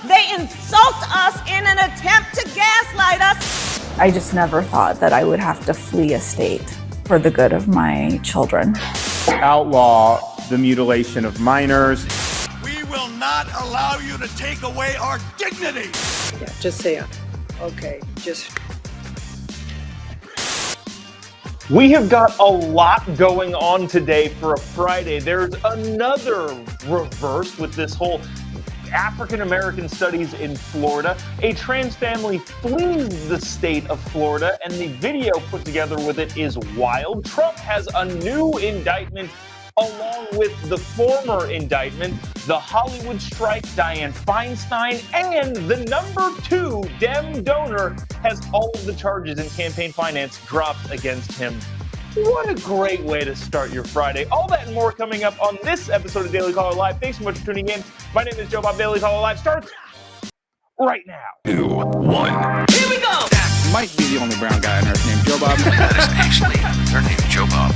They insult us in an attempt to gaslight us. I just never thought that I would have to flee a state for the good of my children. Outlaw the mutilation of minors. We will not allow you to take away our dignity. Yeah, just say, okay, just... We have got a lot going on today for a Friday. There's another reverse with this whole African-American studies in Florida. A trans family flees the state of Florida, and the video put together with it is wild. Trump has a new indictment along with the former indictment, the Hollywood strike, Dianne Feinstein, and the #2 Dem donor has all of the charges in campaign finance dropped against him. What a great way to start your Friday. All that and more coming up on this episode of Daily Caller Live. Thanks so much for tuning in. My name is Jobob. Daily Caller Live starts right now. 2, 1. Here we go. That might be the only brown guy on earth named Jobob. That is actually her name, Jobob.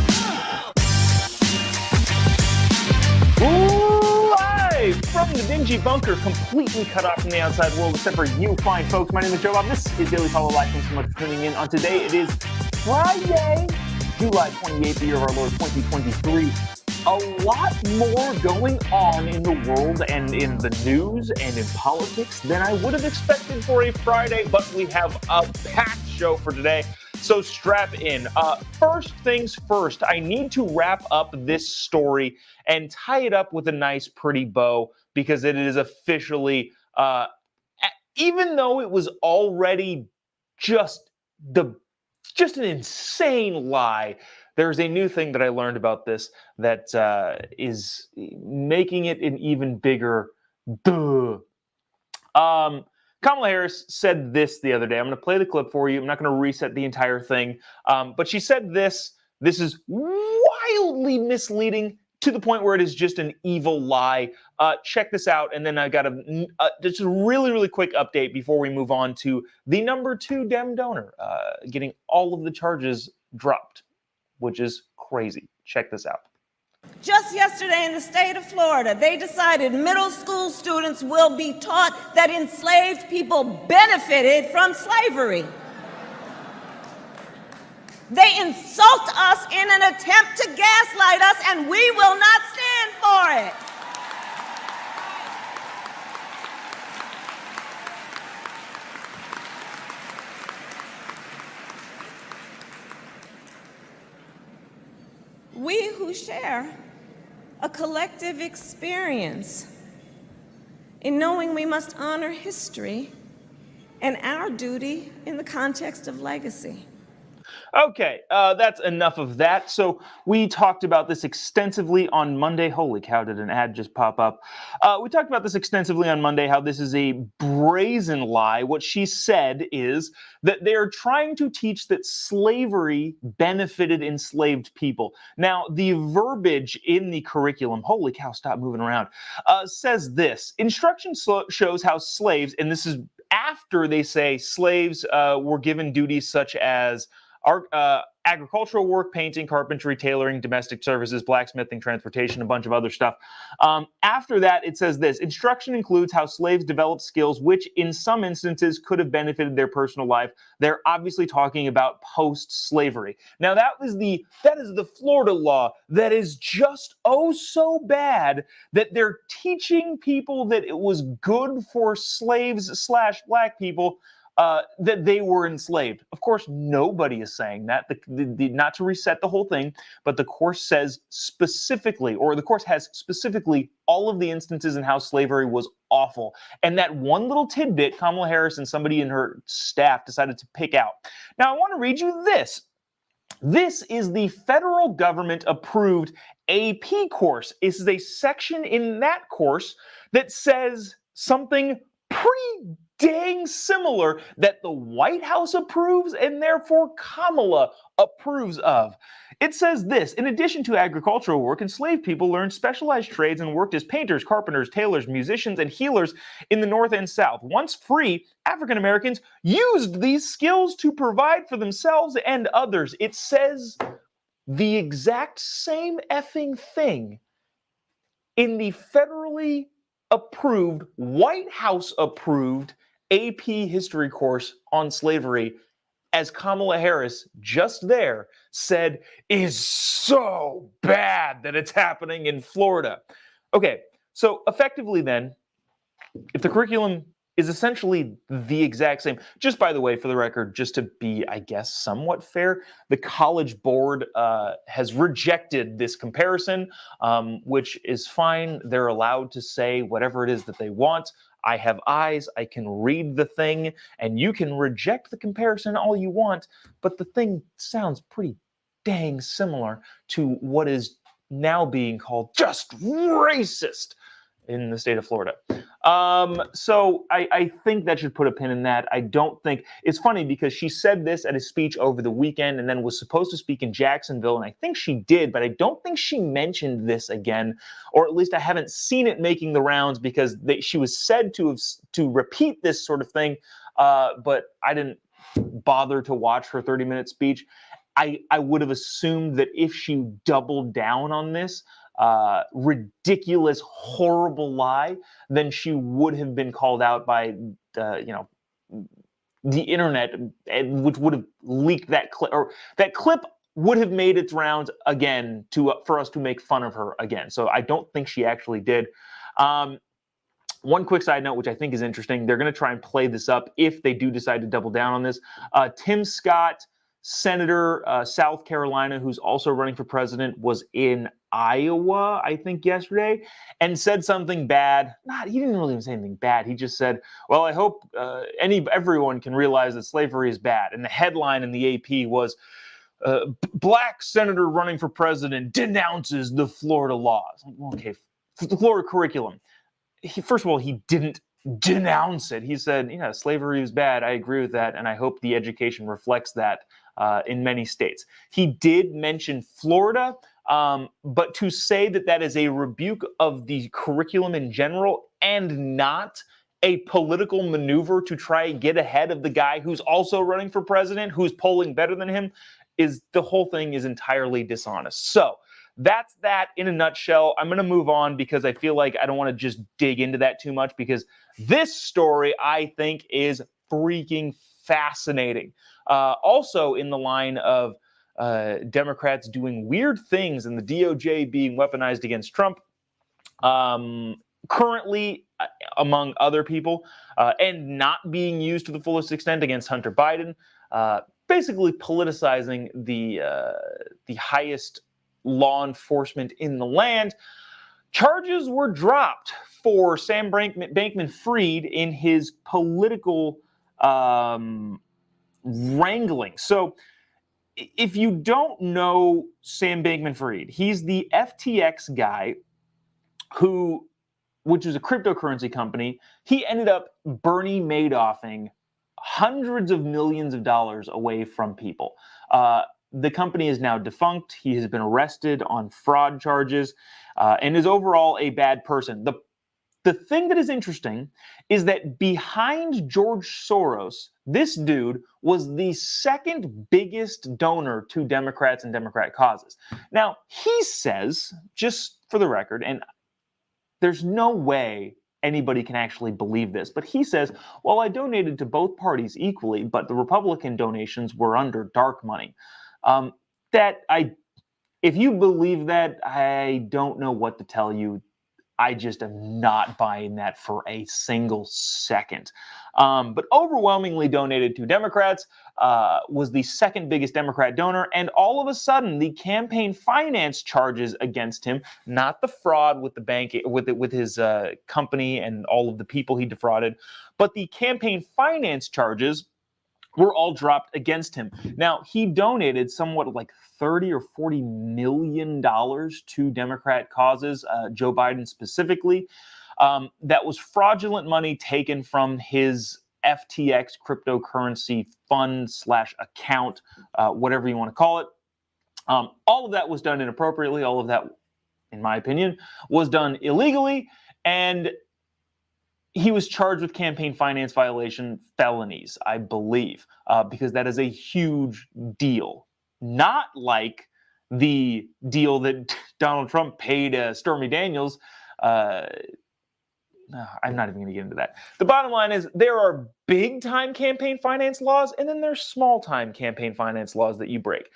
Live from the dingy bunker, completely cut off from the outside world, except for you fine folks. My name is Jobob. This is Daily Caller Live. Thanks so much for tuning in. On today, it is Friday, July 28th, the year of our Lord 2023. A lot more going on in the world and in the news and in politics than I would have expected for a Friday, but we have a packed show for today. So strap in. First things first, I need to wrap up this story and tie it up with a nice, pretty bow because it is officially, even though it was already just an insane lie, there's a new thing that I learned about this that is making it an even bigger duh. Kamala Harris said this the other day. I'm going to play the clip for you. I'm not going to reset the entire thing. But she said this. This is wildly misleading to the point where it is just an evil lie. Check this out. And then I got just a really, really quick update before we move on to the #2 Dem donor getting all of the charges dropped, which is crazy. Check this out. Just yesterday in the state of Florida, they decided middle school students will be taught that enslaved people benefited from slavery. They insult us in an attempt to gaslight us, and we will not stand for it. We who share a collective experience in knowing we must honor history and our duty in the context of legacy. Okay, that's enough of that. So we talked about this extensively on Monday. Holy cow, did an ad just pop up? We talked about this extensively on Monday, how this is a brazen lie. What she said is that they are trying to teach that slavery benefited enslaved people. Now, the verbiage in the curriculum, holy cow, stop moving around, says this. Instruction shows how slaves, and this is after they say slaves were given duties such as agricultural work, painting, carpentry, tailoring, domestic services, blacksmithing, transportation, a bunch of other stuff. After that, it says this. Instruction includes how slaves developed skills which in some instances could have benefited their personal life. They're obviously talking about post-slavery. Now, that is the Florida law that is just oh so bad that they're teaching people that it was good for slaves/black people that they were enslaved. Of course, nobody is saying that. Not to reset the whole thing, but the course says specifically, or the course has specifically all of the instances in how slavery was awful. And that one little tidbit, Kamala Harris and somebody in her staff decided to pick out. Now, I want to read you this. This is the federal government approved AP course. This is a section in that course that says something pretty dang similar that the White House approves and therefore Kamala approves of. It says this: in addition to agricultural work, enslaved people learned specialized trades and worked as painters, carpenters, tailors, musicians, and healers in the North and South. Once free, African Americans used these skills to provide for themselves and others. It says the exact same effing thing in the federally approved, White House approved AP history course on slavery, as Kamala Harris just there said is so bad that it's happening in Florida. Okay, so effectively then, if the curriculum is essentially the exact same, just by the way, for the record, just to be, I guess, somewhat fair, the College Board has rejected this comparison, which is fine. They're allowed to say whatever it is that they want. I have eyes, I can read the thing, and you can reject the comparison all you want, but the thing sounds pretty dang similar to what is now being called just racist in the state of Florida. So I think that should put a pin in that. I don't think it's funny because she said this at a speech over the weekend and then was supposed to speak in Jacksonville, and I think she did, but I don't think she mentioned this again, or at least I haven't seen it making the rounds because she was said to repeat this sort of thing, but I didn't bother to watch her 30-minute speech. I would have assumed that if she doubled down on this ridiculous, horrible lie, then she would have been called out by the internet, which would have leaked that clip, or that clip would have made its rounds again for us to make fun of her again. So I don't think she actually did. One quick side note, which I think is interesting, they're going to try and play this up if they do decide to double down on this. Tim Scott, Senator, South Carolina, who's also running for president, was in Iowa, I think, yesterday, and said something bad. He didn't really say anything bad. He just said, well, I hope everyone can realize that slavery is bad. And the headline in the AP was, Black senator running for president denounces the Florida laws. Okay, the Florida curriculum. First of all, he didn't denounce it. He said, yeah, slavery is bad. I agree with that, and I hope the education reflects that in many states. He did mention Florida, but to say that that is a rebuke of the curriculum in general and not a political maneuver to try and get ahead of the guy who's also running for president, who's polling better than him, the whole thing is entirely dishonest. So that's that in a nutshell. I'm going to move on because I feel like I don't want to just dig into that too much, because this story, I think, is freaking fascinating. Also in the line of Democrats doing weird things and the DOJ being weaponized against Trump, currently, among other people, and not being used to the fullest extent against Hunter Biden, basically politicizing the highest law enforcement in the land. Charges were dropped for Sam Bankman-Fried in his political wrangling. So if you don't know Sam Bankman-Fried, he's the FTX guy which was a cryptocurrency company. He ended up Bernie Madoffing hundreds of millions of dollars away from people. The company is now defunct. He has been arrested on fraud charges and is overall a bad person. The thing that is interesting is that behind George Soros, this dude was the second biggest donor to Democrats and Democrat causes. Now, he says, just for the record, and there's no way anybody can actually believe this, but he says, well, I donated to both parties equally, but the Republican donations were under dark money. If you believe that, I don't know what to tell you. I just am not buying that for a single second. But overwhelmingly donated to Democrats, was the second biggest Democrat donor, and all of a sudden the campaign finance charges against him, not the fraud with the bank, with his company and all of the people he defrauded, but the campaign finance charges were all dropped against him. Now, he donated somewhat like $30 or $40 million to Democrat causes, Joe Biden specifically. That was fraudulent money taken from his FTX cryptocurrency fund / account, whatever you want to call it. All of that was done inappropriately. All of that, in my opinion, was done illegally. And he was charged with campaign finance violation felonies, I believe, because that is a huge deal. Not like the deal that Donald Trump paid Stormy Daniels I'm not even going to get into that. The bottom line is there are big-time campaign finance laws, and then there's small-time campaign finance laws that you break.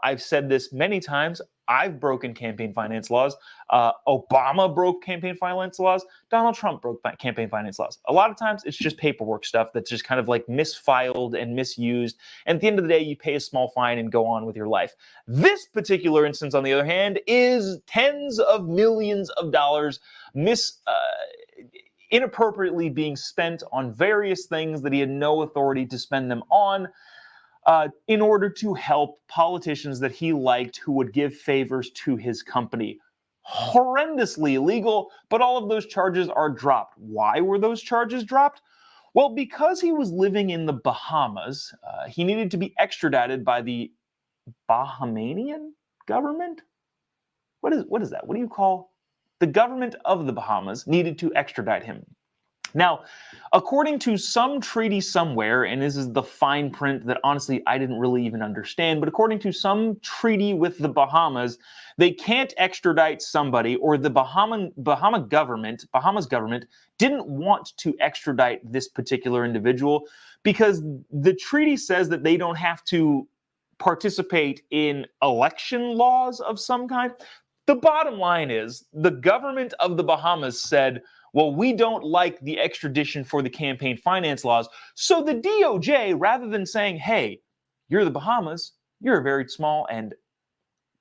I've said this many times. I've broken campaign finance laws. Obama broke campaign finance laws. Donald Trump broke campaign finance laws. A lot of times it's just paperwork stuff that's just kind of like misfiled and misused. And at the end of the day, you pay a small fine and go on with your life. This particular instance, on the other hand, is tens of millions of dollars inappropriately being spent on various things that he had no authority to spend them on, in order to help politicians that he liked who would give favors to his company. Horrendously illegal, but all of those charges are dropped. Why were those charges dropped? Well, because he was living in the Bahamas, he needed to be extradited by the Bahamian government? What is that? What do you call? The government of the Bahamas needed to extradite him. Now, according to some treaty somewhere, and this is the fine print that honestly I didn't really even understand, but according to some treaty with the Bahamas, they can't extradite somebody, or the Bahamas government didn't want to extradite this particular individual because the treaty says that they don't have to participate in election laws of some kind. The bottom line is the government of the Bahamas said, well, we don't like the extradition for the campaign finance laws. So the DOJ, rather than saying, hey, you're the Bahamas, you're a very small and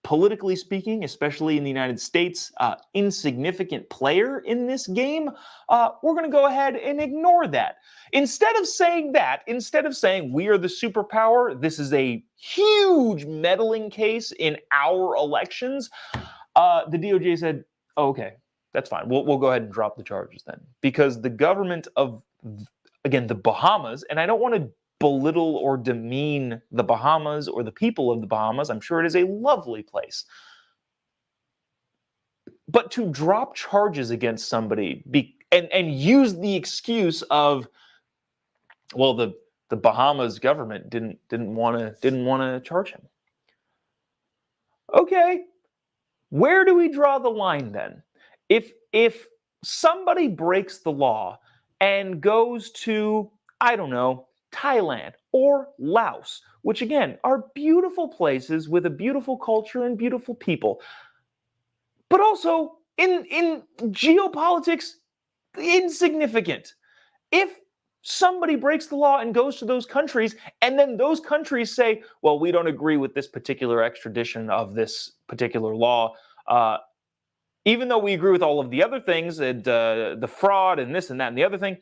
politically speaking, especially in the United States, insignificant player in this game, we're going to go ahead and ignore that. Instead of saying that, instead of saying we are the superpower, this is a huge meddling case in our elections, the DOJ said, oh, okay, that's fine. We'll go ahead and drop the charges then. Because the government of, again, the Bahamas, and I don't want to belittle or demean the Bahamas or the people of the Bahamas. I'm sure it is a lovely place. But to drop charges against somebody and use the excuse of, well, the Bahamas government didn't want to charge him. Okay. Where do we draw the line then? If somebody breaks the law and goes to, I don't know, Thailand or Laos, which again are beautiful places with a beautiful culture and beautiful people, but also in geopolitics, insignificant. If somebody breaks the law and goes to those countries, and then those countries say, well, we don't agree with this particular extradition of this particular law, even though we agree with all of the other things, and the fraud and this and that and the other thing,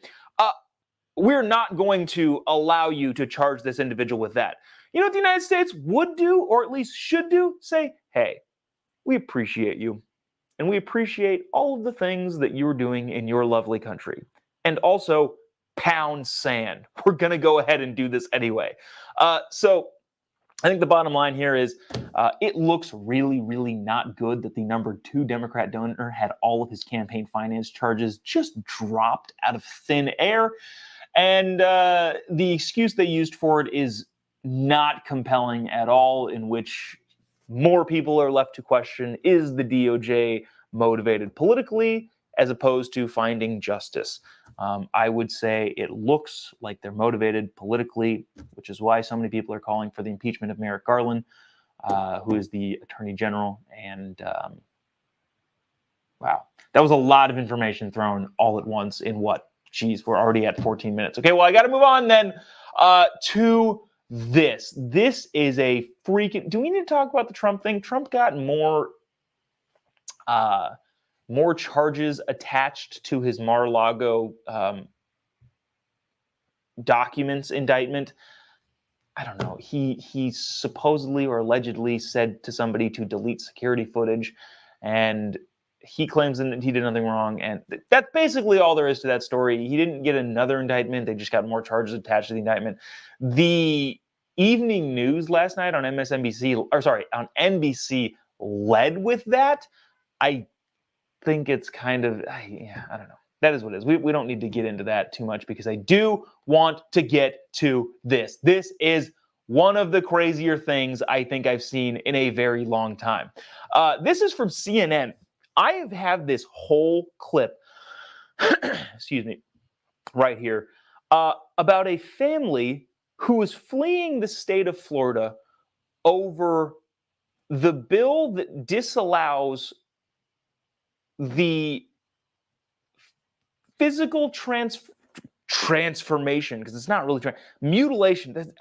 we're not going to allow you to charge this individual with that. You know what the United States would do, or at least should do? Say, hey, we appreciate you, and we appreciate all of the things that you're doing in your lovely country. And also, pound sand. We're going to go ahead and do this anyway. So I think the bottom line here is it looks really, really not good that the number 2 Democrat donor had all of his campaign finance charges just dropped out of thin air. And the excuse they used for it is not compelling at all, in which more people are left to question, is the DOJ motivated politically as opposed to finding justice? I would say it looks like they're motivated politically, which is why so many people are calling for the impeachment of Merrick Garland, who is the Attorney General. And wow, that was a lot of information thrown all at once in what? Geez, we're already at 14 minutes. Okay, well, I got to move on then to this. This is a freaking... Do we need to talk about the Trump thing? Trump got more charges attached to his Mar-a-Lago documents indictment. I don't know. He supposedly or allegedly said to somebody to delete security footage, and he claims that he did nothing wrong. And that's basically all there is to that story. He didn't get another indictment. They just got more charges attached to the indictment. The evening news last night on on NBC led with that. I think it's kind of, I don't know. That is what it is. We don't need to get into that too much because I do want to get to this. This is one of the crazier things I think I've seen in a very long time. This is from CNN. I have had this whole clip excuse me, right here, about a family who is fleeing the state of Florida over the bill that disallows the physical transformation, because it's not really mutilation.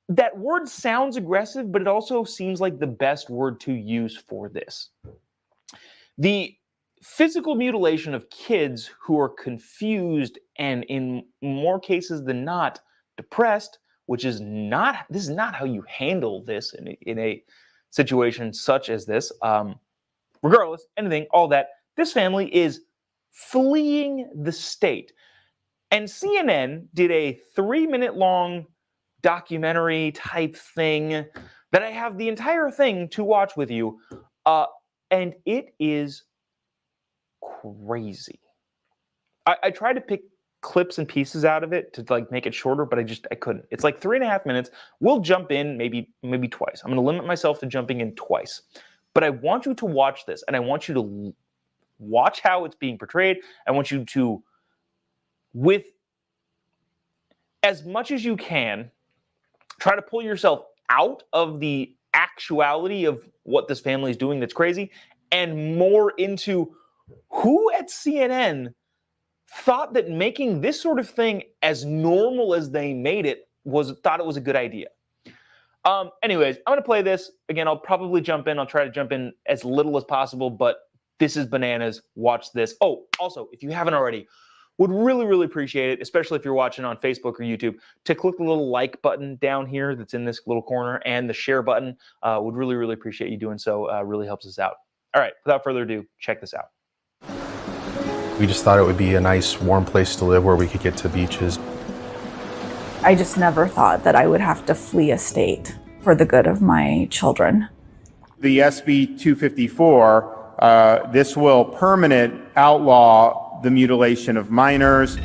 That word sounds aggressive, but it also seems like the best word to use for this. The physical mutilation of kids who are confused and, in more cases than not, depressed, which is not, this is not how you handle this in a situation such as this. Regardless, anything, all that, this family is fleeing the state. And CNN did a 3-minute long documentary type thing that I have the entire thing to watch with you. And it is crazy. I tried to pick clips and pieces out of it to like make it shorter, but I couldn't. It's like 3.5 minutes. We'll jump in maybe twice. I'm going to limit myself to jumping in twice. But I want you to watch this, and I want you to watch how it's being portrayed. I want you to, with as much as you can, try to pull yourself out of the actuality of what this family is doing that's crazy, and more into who at CNN thought that making this sort of thing as normal as they made it thought it was a good idea. Anyways, I'm going to play this. Again, I'll probably jump in. I'll try to jump in as little as possible, but this is bananas. Watch this. Oh, also, if you haven't already, would really, really appreciate it, especially if you're watching on Facebook or YouTube, to click the little like button down here that's in this little corner, and the share button. Would really, really appreciate you doing so. Really helps us out. All right, without further ado, check this out. We just thought it would be a nice, warm place to live where we could get to beaches. I just never thought that I would have to flee a state for the good of my children. The SB 254, this will permanent outlaw the mutilation of minors.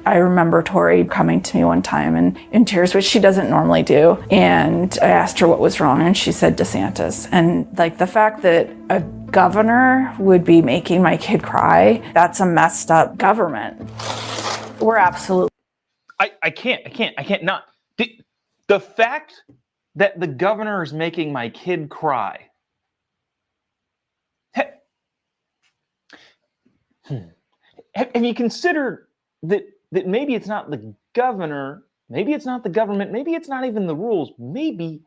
I remember Tori coming to me one time and in tears, which she doesn't normally do. And I asked her what was wrong, and she said DeSantis. And like the fact that a governor would be making my kid cry, that's a messed up government. We're absolutely. I can't not. The fact that the governor is making my kid cry. Have you considered that maybe it's not the governor, maybe it's not the government, maybe it's not even the rules, maybe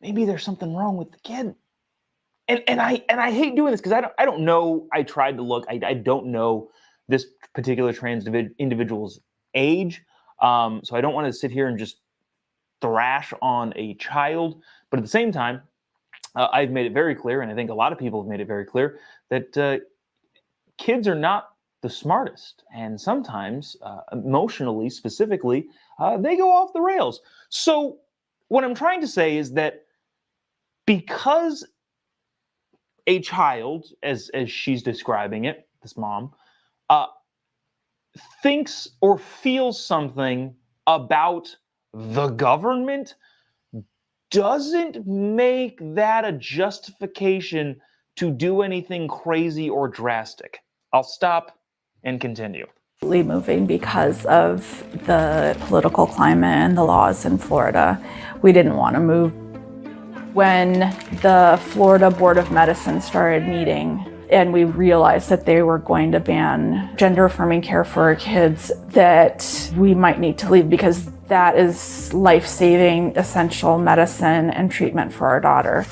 there's something wrong with the kid. And I hate doing this because I don't know. I tried to look. I don't know this particular trans individual's age, so I don't want to sit here and just thrash on a child. But at the same time, I've made it very clear, and I think a lot of people have made it very clear, that kids are not the smartest, and sometimes emotionally, specifically, they go off the rails. So what I'm trying to say is that because a child, as she's describing it, this mom, thinks or feels something about the government, doesn't make that a justification to do anything crazy or drastic. I'll stop and continue. Moving because of the political climate and the laws in Florida. We didn't want to move. When the Florida Board of Medicine started meeting and we realized that they were going to ban gender-affirming care for our kids, that we might need to leave because that is life-saving, essential medicine and treatment for our daughter.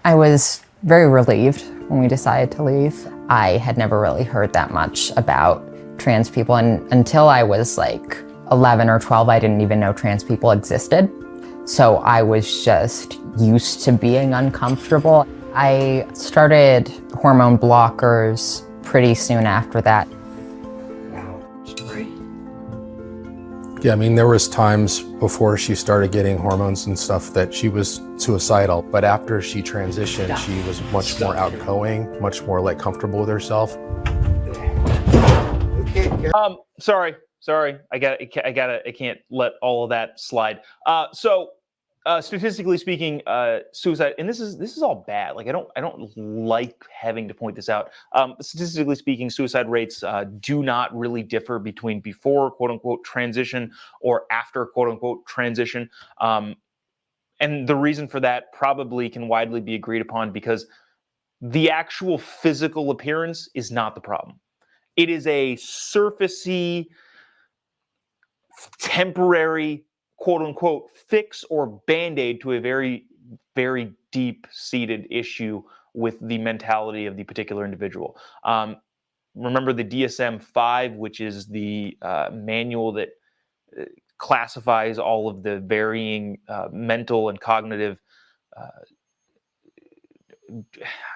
I was very relieved when we decided to leave. I had never really heard that much about trans people, and until I was like 11 or 12, I didn't even know trans people existed. So I was just used to being uncomfortable. I started hormone blockers pretty soon after that. Yeah, I mean, there was times before she started getting hormones and stuff that she was suicidal, but after she transitioned, she was much more outgoing, much more like comfortable with herself. Sorry. I can't let all of that slide. So statistically speaking, suicide, and this is all bad. Like I don't like having to point this out. Statistically speaking, suicide rates do not really differ between before quote unquote transition or after quote unquote transition. And the reason for that probably can widely be agreed upon because the actual physical appearance is not the problem. It is a surfacey, temporary, quote unquote, fix or band-aid to a very, very deep-seated issue with the mentality of the particular individual. Remember the DSM-5, which is the manual that classifies all of the varying mental and cognitive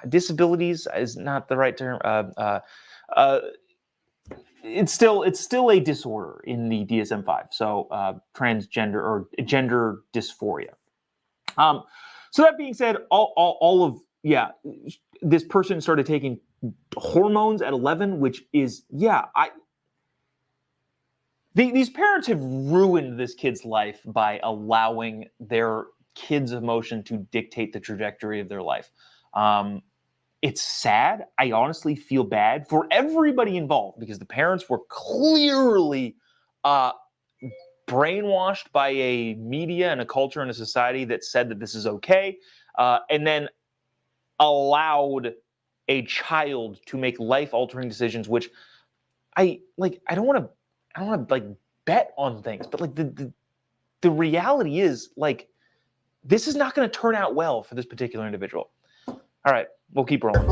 disabilities is not the right term. It's still a disorder in the DSM-5. So transgender or gender dysphoria. So that being said, all of this person started taking hormones at 11, which is these parents have ruined this kid's life by allowing their kid's emotion to dictate the trajectory of their life. It's sad. I honestly feel bad for everybody involved because the parents were clearly brainwashed by a media and a culture and a society that said that this is okay, and then allowed a child to make life-altering decisions, which I don't want to like bet on things, but like the reality is like this is not going to turn out well for this particular individual. All right, we'll keep rolling.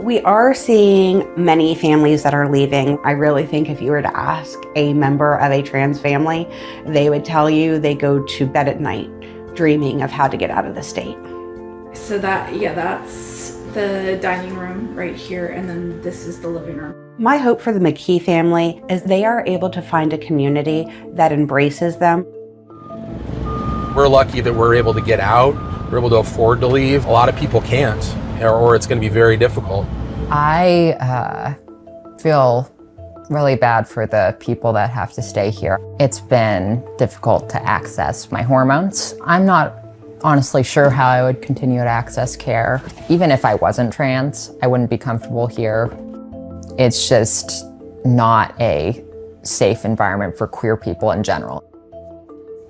We are seeing many families that are leaving. I really think if you were to ask a member of a trans family, they would tell you they go to bed at night dreaming of how to get out of the state. So that's the dining room right here, and then this is the living room. My hope for the McKee family is they are able to find a community that embraces them. We're lucky that we're able to get out. We're able to afford to leave. A lot of people can't, or it's going to be very difficult. I feel really bad for the people that have to stay here. It's been difficult to access my hormones. I'm not honestly sure how I would continue to access care. Even if I wasn't trans, I wouldn't be comfortable here. It's just not a safe environment for queer people in general.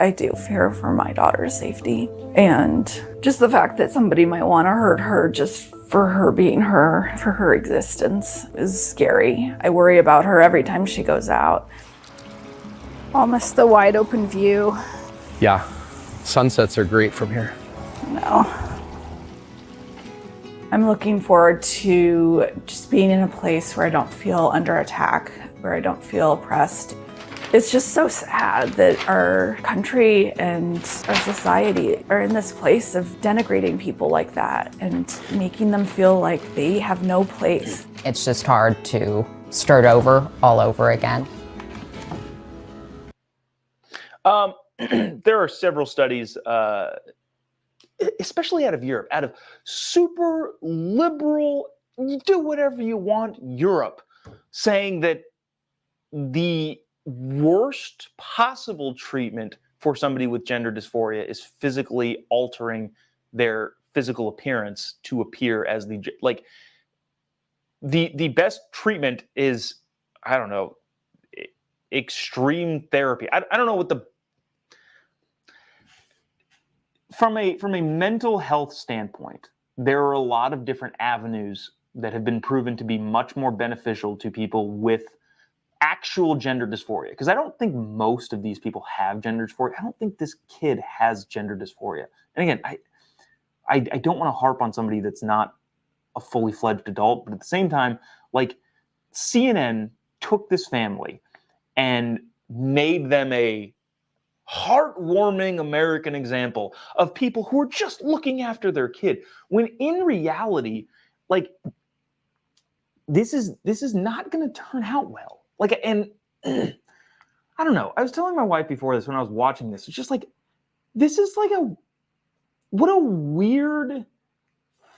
I do fear for my daughter's safety, and just the fact that somebody might want to hurt her just for her being her, for her existence, is scary. I worry about her every time she goes out. I'll miss the wide open view. Yeah, sunsets are great from here. No. I'm looking forward to just being in a place where I don't feel under attack, where I don't feel oppressed. It's just so sad that our country and our society are in this place of denigrating people like that and making them feel like they have no place. It's just hard to start over all over again. There are several studies, especially out of Europe, out of super liberal, do whatever you want Europe, saying that the worst possible treatment for somebody with gender dysphoria is physically altering their physical appearance to appear as the best treatment is, I don't know, extreme therapy. I don't know what the from a mental health standpoint, there are a lot of different avenues that have been proven to be much more beneficial to people with actual gender dysphoria. Because I don't think most of these people have gender dysphoria. I don't think this kid has gender dysphoria. And again, I don't want to harp on somebody that's not a fully fledged adult, but at the same time, like CNN took this family and made them a heartwarming American example of people who are just looking after their kid, when in reality, like this is not going to turn out well. Like, and I don't know. I was telling my wife before this when I was watching this. It's just like, this is like what a weird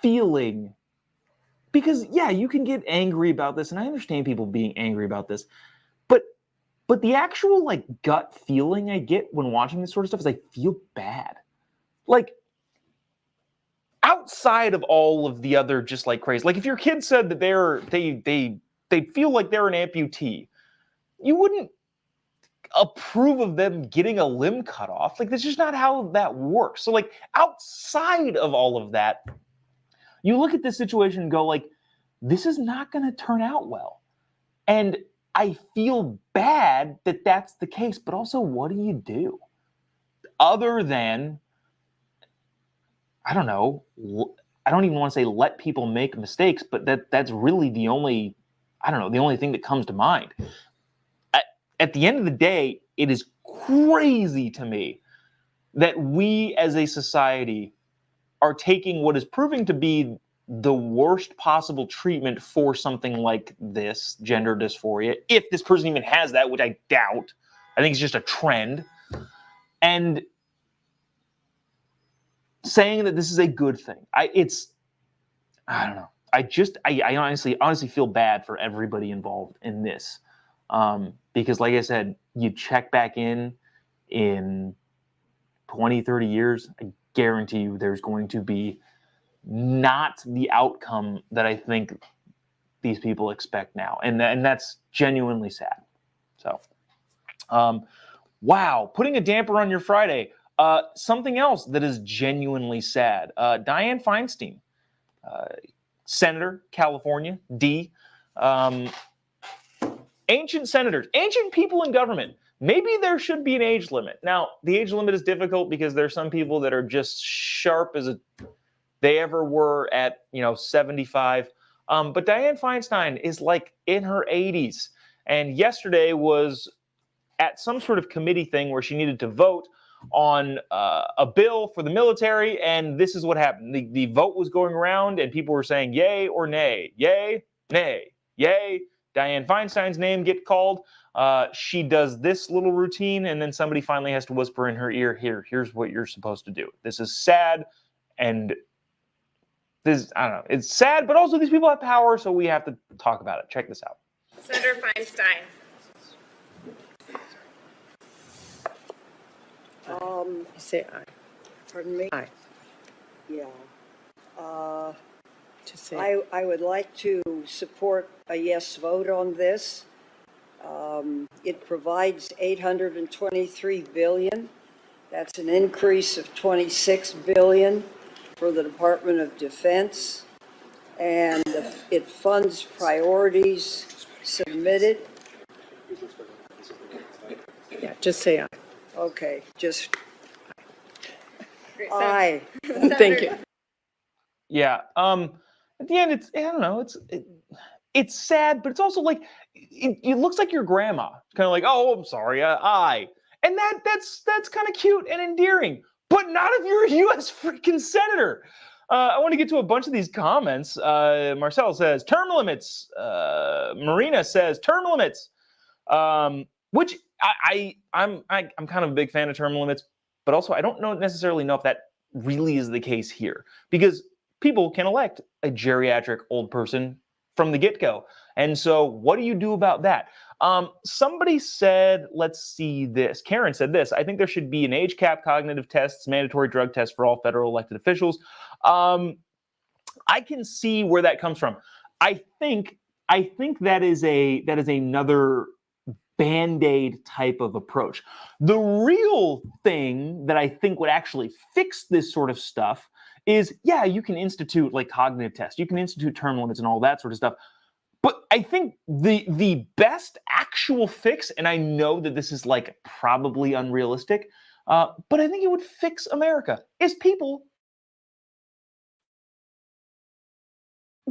feeling. Because yeah, you can get angry about this, and I understand people being angry about this, but But the actual like gut feeling I get when watching this sort of stuff is I feel bad. Like, outside of all of the other just like crazy, like if your kid said that they feel like they're an amputee, you wouldn't approve of them getting a limb cut off. Like, that's just not how that works. So like outside of all of that, you look at this situation and go like, this is not going to turn out well. And I feel bad that that's the case, but also what do you do? Other than, I don't know, I don't even want to say let people make mistakes, but that's really the only, I don't know, the only thing that comes to mind. At the end of the day, it is crazy to me that we as a society are taking what is proving to be the worst possible treatment for something like this, gender dysphoria, if this person even has that, which I doubt. I think it's just a trend. And saying that this is a good thing. I don't know. I honestly feel bad for everybody involved in this. Because like I said, you check back in 20, 30 years, I guarantee you there's going to be not the outcome that I think these people expect now. And that's genuinely sad. So, wow, putting a damper on your Friday. Something else that is genuinely sad. Dianne Feinstein, Senator, California, D. Ancient senators, ancient people in government. Maybe there should be an age limit. Now, the age limit is difficult because there's some people that are just sharp as they ever were at 75. But Dianne Feinstein is like in her 80s. And yesterday was at some sort of committee thing where she needed to vote on a bill for the military. And this is what happened. The vote was going around and people were saying yay or nay, yay, nay, yay. Dianne Feinstein's name get called. She does this little routine, and then somebody finally has to whisper in her ear, here's what you're supposed to do. This is sad, and this, I don't know, it's sad, but also these people have power, so we have to talk about it. Check this out. Senator Feinstein. Say aye. Pardon me? Aye. Yeah. Just say I would like to support a yes vote on this. It provides $823 billion. That's an increase of $26 billion for the Department of Defense. And it funds priorities submitted. yeah, just say aye. Okay, just Great, aye. Thank you. Yeah. At the end, I don't know, it's sad, but it's also like, it looks like your grandma. It's kind of like, oh, I'm sorry, aye. And that's kind of cute and endearing, but not if you're a U.S. freaking senator. I want to get to a bunch of these comments. Marcel says, term limits. Marina says, term limits. Which I'm kind of a big fan of term limits, but also I don't necessarily know if that really is the case here, because people can elect a geriatric old person from the get-go. And so what do you do about that? Somebody said, let's see this. Karen said this, I think there should be an age cap, cognitive tests, mandatory drug tests for all federal elected officials. I can see where that comes from. I think that is another Band-Aid type of approach. The real thing that I think would actually fix this sort of stuff is, yeah, you can institute like cognitive tests, you can institute term limits and all that sort of stuff. But I think the best actual fix, and I know that this is like probably unrealistic, but I think it would fix America, is people.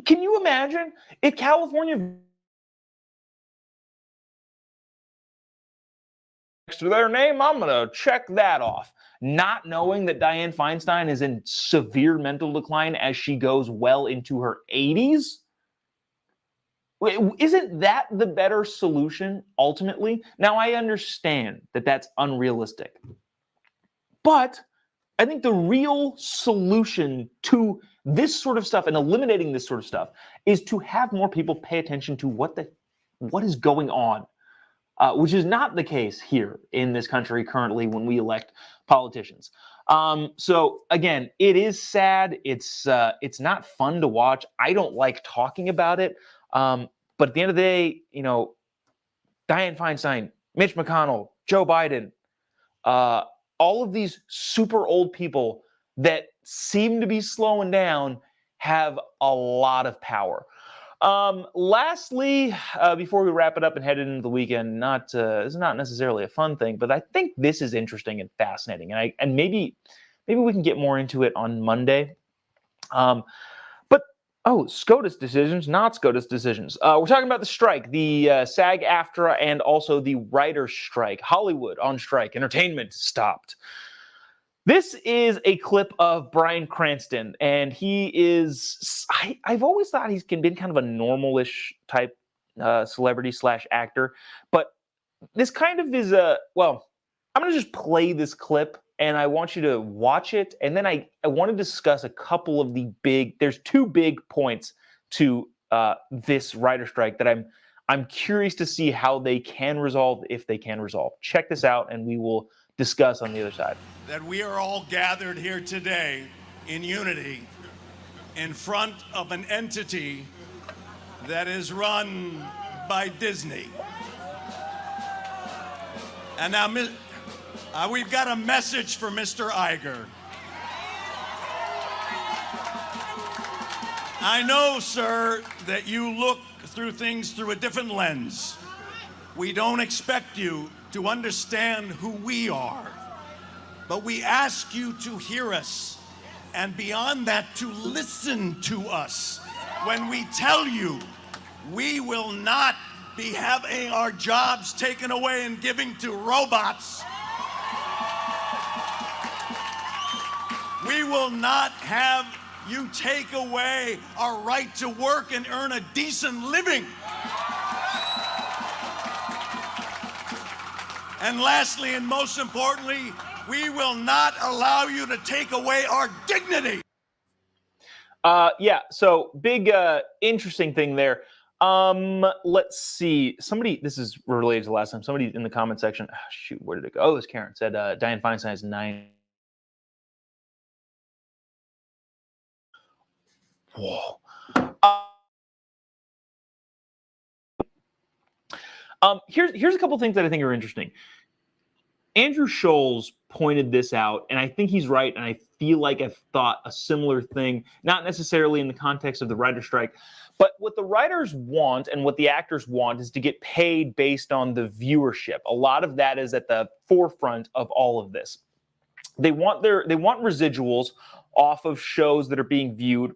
Can you imagine if California next to their name, I'm going to check that off, not knowing that Dianne Feinstein is in severe mental decline as she goes well into her 80s? Isn't that the better solution ultimately? Now, I understand that that's unrealistic, but I think the real solution to this sort of stuff and eliminating this sort of stuff is to have more people pay attention to what is going on. which is not the case here in this country currently when we elect politicians. So again, it is sad. It's not fun to watch. I don't like talking about it. But at the end of the day, Dianne Feinstein, Mitch McConnell, Joe Biden, all of these super old people that seem to be slowing down have a lot of power. Lastly, before we wrap it up and head into the weekend, it's not necessarily a fun thing, but I think this is interesting and fascinating, and maybe we can get more into it on Monday. SCOTUS decisions, not SCOTUS decisions. We're talking about the strike, the SAG-AFTRA, and also the writers' strike. Hollywood on strike. Entertainment stopped. This is a clip of Bryan Cranston, and he is, I've always thought he's been kind of a normal-ish type celebrity / actor, but this kind of is I'm going to just play this clip, and I want you to watch it, and then I want to discuss a couple of there's two big points to this writer strike that I'm curious to see how they can resolve, if they can resolve. Check this out, and we will discuss on the other side. That we are all gathered here today in unity in front of an entity that is run by Disney. And now we've got a message for Mr. Iger. I know, sir, that you look through things through a different lens. We don't expect you to understand who we are, but we ask you to hear us, and beyond that, to listen to us when we tell you we will not be having our jobs taken away and giving to robots. We will not have you take away our right to work and earn a decent living. And lastly, and most importantly, we will not allow you to take away our dignity. So big, interesting thing there. Let's see. This is related to last time. Somebody in the comment section, where did it go? Oh, it was Karen, said Dianne Feinstein is 9. Whoa. Here's a couple things that I think are interesting. Andrew Scholes pointed this out, and I think he's right, and I feel like I've thought a similar thing, not necessarily in the context of the writer's strike, but what the writers want and what the actors want is to get paid based on the viewership. A lot of that is at the forefront of all of this. They want residuals off of shows that are being viewed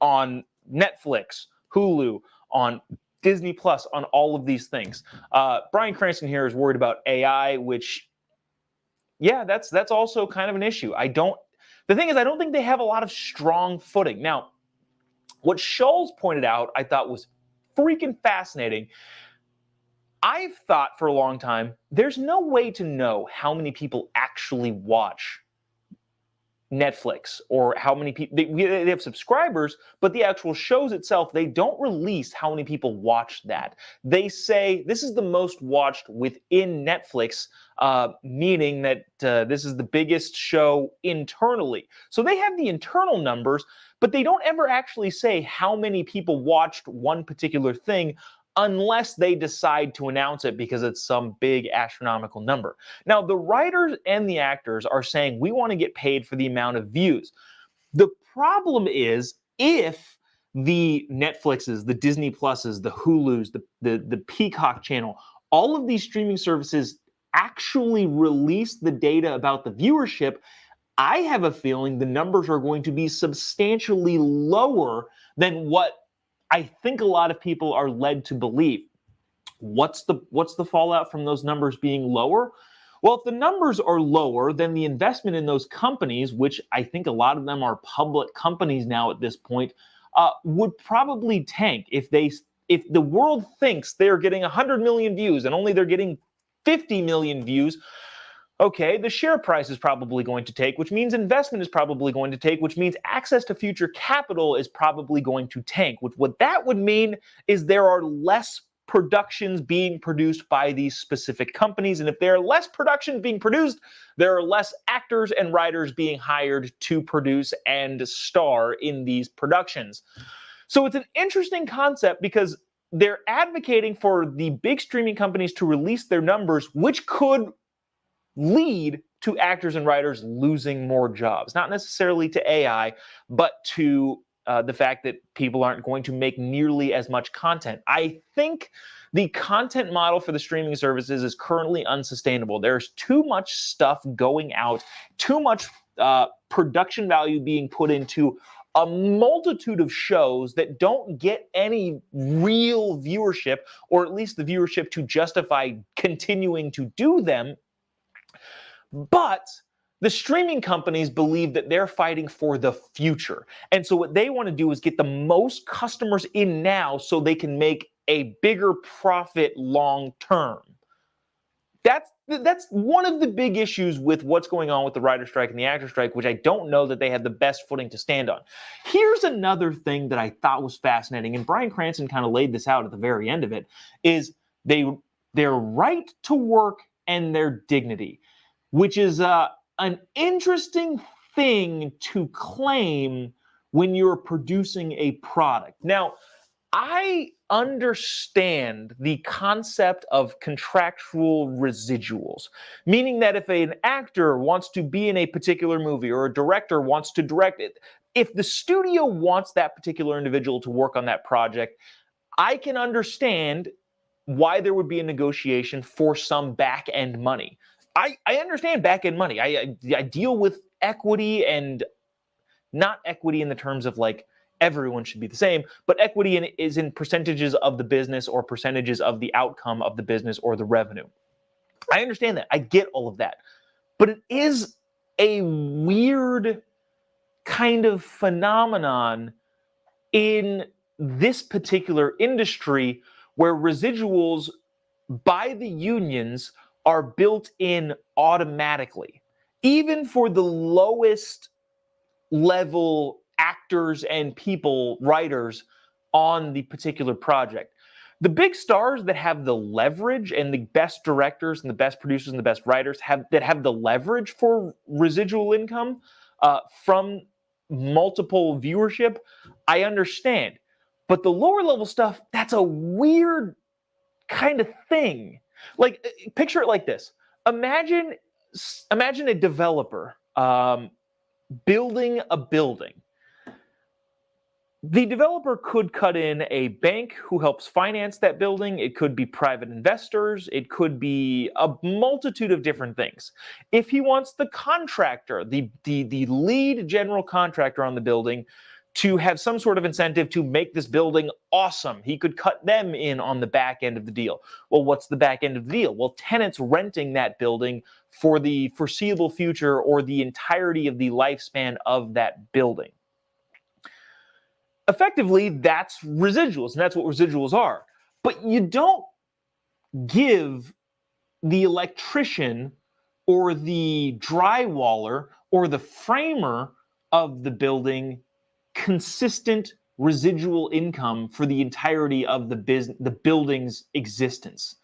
on Netflix, Hulu, on Disney Plus, on all of these things. Bryan Cranston here is worried about AI, which, that's also kind of an issue. The thing is, I don't think they have a lot of strong footing. Now, what Scholes pointed out, I thought was freaking fascinating. I've thought for a long time, there's no way to know how many people actually watch Netflix, or how many people they have subscribers, but the actual shows itself, they don't release how many people watch that. They say this is the most watched within Netflix, meaning that this is the biggest show internally. So they have the internal numbers, but they don't ever actually say how many people watched one particular thing unless they decide to announce it because it's some big astronomical number. Now, the writers and the actors are saying we want to get paid for the amount of views. The problem is, if the Netflixes, the Disney Pluses, the Hulus, the Peacock channel, all of these streaming services actually release the data about the viewership, I have a feeling the numbers are going to be substantially lower than what I think a lot of people are led to believe. What's the fallout from those numbers being lower? Well, if the numbers are lower, then the investment in those companies, which I think a lot of them are public companies now at this point, would probably tank. If the world thinks they're getting 100 million views and only they're getting 50 million views, okay, the share price is probably going to take, which means investment is probably going to take, which means access to future capital is probably going to tank. What that would mean is there are less productions being produced by these specific companies. And if there are less productions being produced, there are less actors and writers being hired to produce and star in these productions. So it's an interesting concept because they're advocating for the big streaming companies to release their numbers, which could lead to actors and writers losing more jobs. Not necessarily to AI, but to the fact that people aren't going to make nearly as much content. I think the content model for the streaming services is currently unsustainable. There's too much stuff going out, too much production value being put into a multitude of shows that don't get any real viewership, or at least the viewership to justify continuing to do them. But the streaming companies believe that they're fighting for the future. And so what they want to do is get the most customers in now so they can make a bigger profit long term. That's one of the big issues with what's going on with the writer strike and the actor strike, which I don't know that they have the best footing to stand on. Here's another thing that I thought was fascinating, and Bryan Cranston kind of laid this out at the very end of it, is their right to work and their dignity, which is an interesting thing to claim when you're producing a product. Now, I understand the concept of contractual residuals, meaning that if an actor wants to be in a particular movie or a director wants to direct it, if the studio wants that particular individual to work on that project, I can understand why there would be a negotiation for some back-end money. I understand back-end money. I deal with equity, and not equity in the terms of like everyone should be the same, but equity is in percentages of the business or percentages of the outcome of the business or the revenue. I understand that. I get all of that. But it is a weird kind of phenomenon in this particular industry where residuals by the unions are built in automatically, even for the lowest level actors and people, writers on the particular project. The big stars that have the leverage, and the best directors and the best producers and the best writers have the leverage for residual income from multiple viewership, I understand. But the lower level stuff, that's a weird kind of thing. Like, picture it like this. Imagine a developer building a building. The developer could cut in a bank who helps finance that building. It could be private investors. It could be a multitude of different things. If he wants the contractor, the lead general contractor on the building, to have some sort of incentive to make this building awesome, he could cut them in on the back end of the deal. Well, what's the back end of the deal? Well, tenants renting that building for the foreseeable future or the entirety of the lifespan of that building. Effectively, that's residuals, and that's what residuals are. But you don't give the electrician or the drywaller or the framer of the building consistent residual income for the entirety of the building's existence.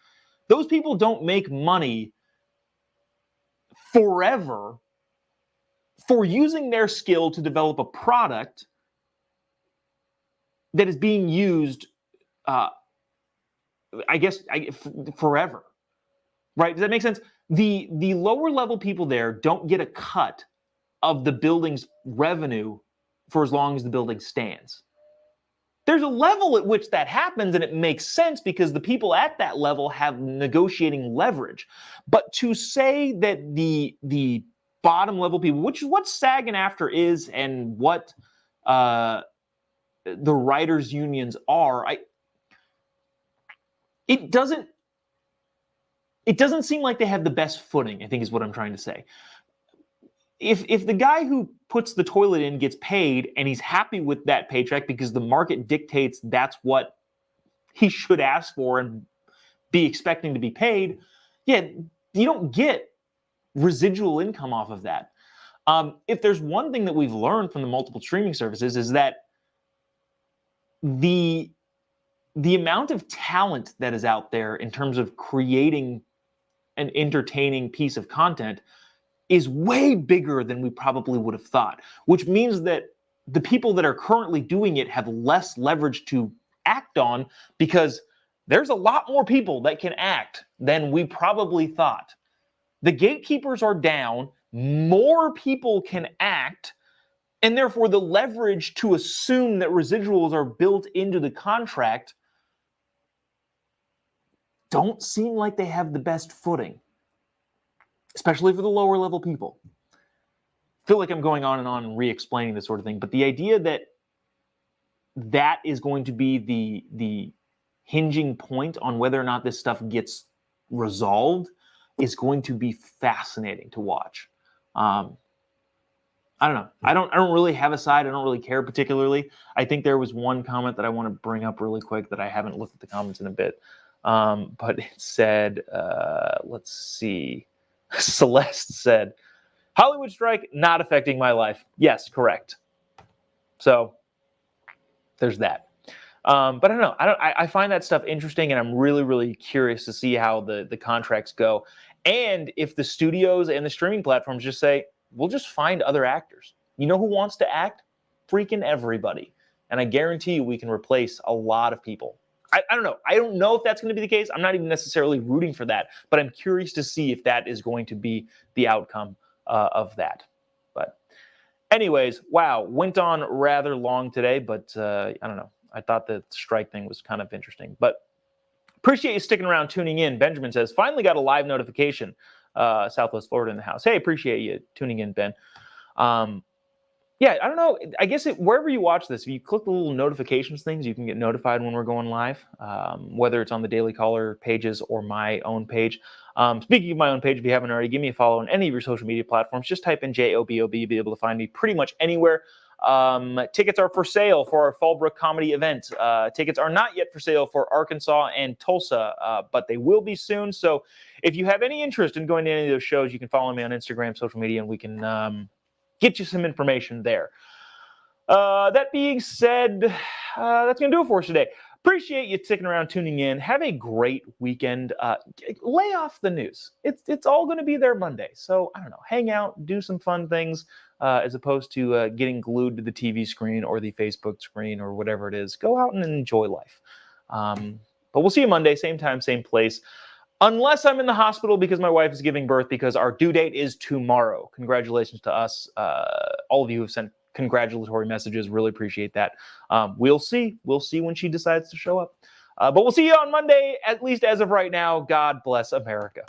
Those people don't make money forever for using their skill to develop a product that is being used, forever, right? Does that make sense? The lower level people there don't get a cut of the building's revenue for as long as the building stands. There's a level at which that happens, and it makes sense because the people at that level have negotiating leverage. But to say that the bottom level people, which is what SAG and AFTRA is, and what the writers' unions are, it doesn't seem like they have the best footing, I think is what I'm trying to say. If the guy who puts the toilet in gets paid and he's happy with that paycheck because the market dictates that's what he should ask for and be expecting to be paid, yeah, you don't get residual income off of that. If there's one thing that we've learned from the multiple streaming services is that the the amount of talent that is out there in terms of creating an entertaining piece of content is way bigger than we probably would have thought, which means that the people that are currently doing it have less leverage to act on because there's a lot more people that can act than we probably thought. The gatekeepers are down, more people can act, and therefore the leverage to assume that residuals are built into the contract don't seem like they have the best footing, especially for the lower level people. I feel like I'm going on and re-explaining this sort of thing, but the idea that that is going to be the hinging point on whether or not this stuff gets resolved is going to be fascinating to watch. I don't know. I don't really have a side. I don't really care particularly. I think there was one comment that I want to bring up really quick that I haven't looked at the comments in a bit. But it said, let's see. Celeste said, Hollywood strike not affecting my life. Yes, correct. So there's that. But I don't know. I find that stuff interesting, and I'm really, really curious to see how the contracts go. And if the studios and the streaming platforms just say, we'll just find other actors. You know who wants to act? Freaking everybody. And I guarantee you we can replace a lot of people. I don't know. I don't know if that's going to be the case. I'm not even necessarily rooting for that, but I'm curious to see if that is going to be the outcome of that. But anyways, wow, went on rather long today, but I don't know. I thought the strike thing was kind of interesting, but appreciate you sticking around, tuning in. Benjamin says, finally got a live notification. Southwest Florida in the house. Hey, appreciate you tuning in, Ben. Yeah, I don't know. I guess wherever you watch this, if you click the little notifications things, you can get notified when we're going live, whether it's on the Daily Caller pages or my own page. Speaking of my own page, if you haven't already, give me a follow on any of your social media platforms. Just type in JOBOB. You'll be able to find me pretty much anywhere. Tickets are for sale for our Fallbrook comedy event. Tickets are not yet for sale for Arkansas and Tulsa, but they will be soon. So if you have any interest in going to any of those shows, you can follow me on Instagram, social media, and we can get you some information there. That being said, that's going to do it for us today. Appreciate you sticking around, tuning in. Have a great weekend. Lay off the news. It's all going to be there Monday. So, I don't know, hang out, do some fun things, as opposed to getting glued to the TV screen or the Facebook screen or whatever it is. Go out and enjoy life. But we'll see you Monday, same time, same place. Unless I'm in the hospital because my wife is giving birth, because our due date is tomorrow. Congratulations to us. All of you who have sent congratulatory messages. Really appreciate that. We'll see. We'll see when she decides to show up. But we'll see you on Monday, at least as of right now. God bless America.